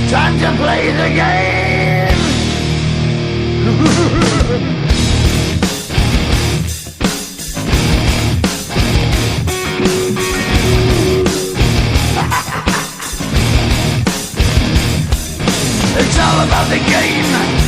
Time to play the game. It's all about the game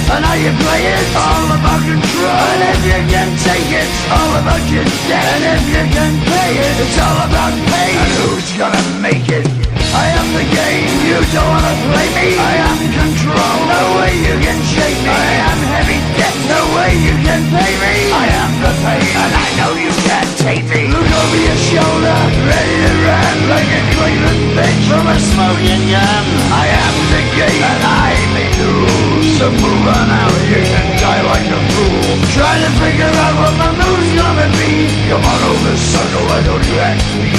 and how you play it. All about control, and if you can take it, all about your debt. And if you can pay it, it's all about pay. And who's gonna make it? I am the game, you don't wanna play me. I am control, no way you can shake me. I am heavy debt, no way you can pay me. I am the pain, and I know you can't take me. Look over your shoulder, ready to run like a Cleveland bitch from a smoking gun. I am the game, and I may lose. So move on out, you can die like a fool. Trying to figure out what my move's gonna be. Come on over, sucker, why don't you ask me?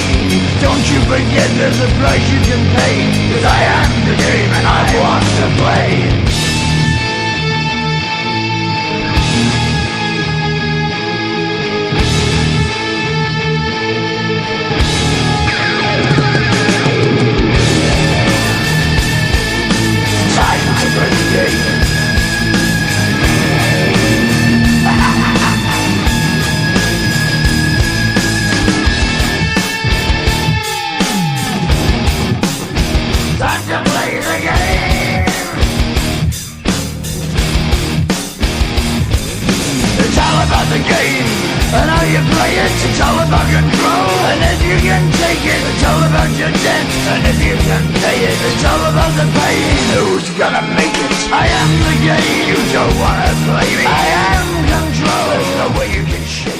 Don't you forget there's a price you can pay. 'Cause I am the game and I want to play. Time to play the game. Time to play the game. It's all about the game and how you play it. It's all about control, and if you can take it, it's all about your debt. And if you can pay it, it's all about the pain. Who's gonna make it? I am the game. You don't wanna play me. I am control. There's no way you can shake